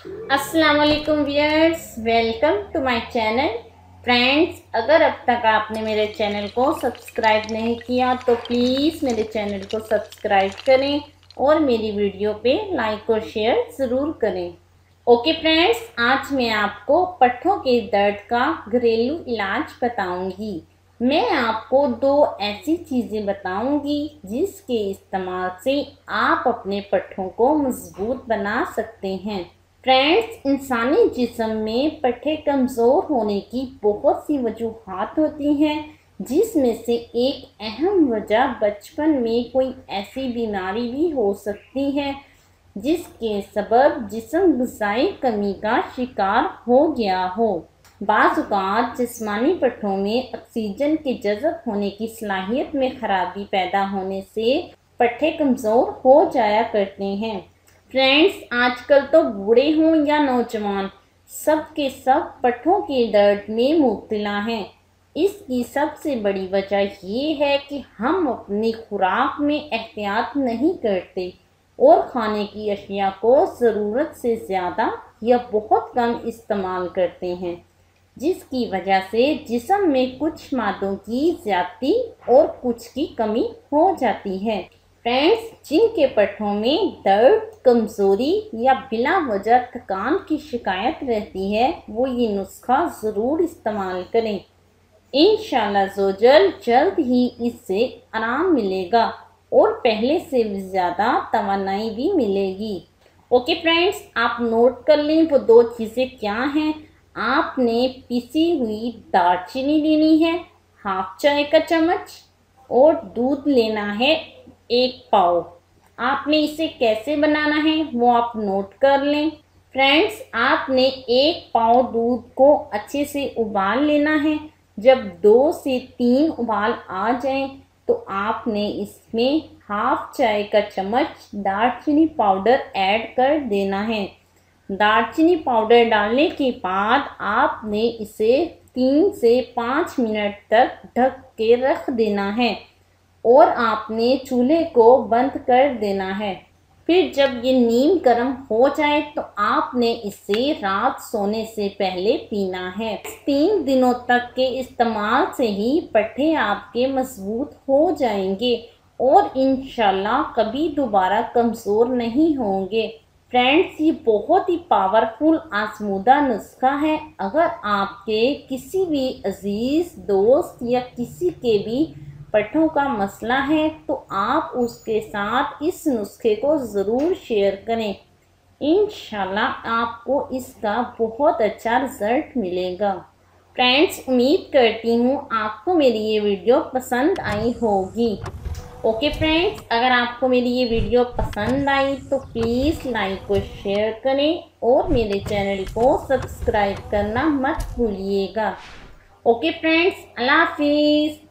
अस्सलाम वालेकुम viewers, welcome to my channel. Friends, अगर अब तक आपने मेरे चैनल को सब्सक्राइब नहीं किया तो प्लीज़ मेरे चैनल को सब्सक्राइब करें और मेरी वीडियो पे लाइक और शेयर ज़रूर करें। ओके फ्रेंड्स, आज मैं आपको पट्ठों के दर्द का घरेलू इलाज बताऊंगी। मैं आपको दो ऐसी चीज़ें बताऊंगी जिसके इस्तेमाल से आप अपने पट्ठों को मजबूत बना सकते हैं। फ्रेंड्स, इंसानी जिस्म में पट्ठे कमज़ोर होने की बहुत सी वजूहात होती हैं, जिसमें से एक अहम वजह बचपन में कोई ऐसी बीमारी भी हो सकती है जिसके सबब जिस्म ग़िज़ाई कमी का शिकार हो गया हो। बाज़ औक़ात जिस्मानी पट्ठों में ऑक्सीजन के जज़ब होने की सलाहियत में ख़राबी पैदा होने से पट्ठे कमज़ोर हो जाया करते हैं। फ्रेंड्स, आजकल तो बूढ़े हों या नौजवान, सब के सब पट्ठों के दर्द में मुब्तला हैं। इसकी सबसे बड़ी वजह ये है कि हम अपनी खुराक में एहतियात नहीं करते और खाने की अशिया को ज़रूरत से ज़्यादा या बहुत कम इस्तेमाल करते हैं, जिसकी वजह से जिस्म में कुछ मादों की ज़्यादती और कुछ की कमी हो जाती है। फ्रेंड्स, जिनके पट्ठों में दर्द, कमज़ोरी या बिला वजह थकान की शिकायत रहती है, वो ये नुस्खा ज़रूर इस्तेमाल करें। इंशाअल्लाह जल्द ही इससे आराम मिलेगा और पहले से भी ज़्यादा तवानाई भी मिलेगी। ओके फ्रेंड्स, आप नोट कर लें वो दो चीज़ें क्या हैं। आपने पिसी हुई दालचीनी लेनी है, हाफ चाय का चम्मच, और दूध लेना है 1 पाव। आपने इसे कैसे बनाना है वो आप नोट कर लें। फ्रेंड्स, आपने 1 पाव दूध को अच्छे से उबाल लेना है। जब 2 से 3 उबाल आ जाएं तो आपने इसमें हाफ चाय का चम्मच दालचीनी पाउडर ऐड कर देना है। दालचीनी पाउडर डालने के बाद आपने इसे 3 से 5 मिनट तक ढक के रख देना है और आपने चूल्हे को बंद कर देना है। फिर जब ये नीम गर्म हो जाए तो आपने इसे रात सोने से पहले पीना है। 3 दिनों तक के इस्तेमाल से ही पट्ठे आपके मजबूत हो जाएंगे और इंशाल्लाह कभी दोबारा कमज़ोर नहीं होंगे। फ्रेंड्स, ये बहुत ही पावरफुल आजमूदा नुस्खा है। अगर आपके किसी भी अजीज़ दोस्त या किसी के भी पट्ठों का मसला है तो आप उसके साथ इस नुस्खे को ज़रूर शेयर करें। इंशाल्लाह आपको इसका बहुत अच्छा रिज़ल्ट मिलेगा। फ्रेंड्स, उम्मीद करती हूँ आपको मेरी ये वीडियो पसंद आई होगी। ओके फ्रेंड्स, अगर आपको मेरी ये वीडियो पसंद आई तो प्लीज़ लाइक और शेयर करें और मेरे चैनल को सब्सक्राइब करना मत भूलिएगा। ओके फ्रेंड्स, अल्लाह हाफिज़।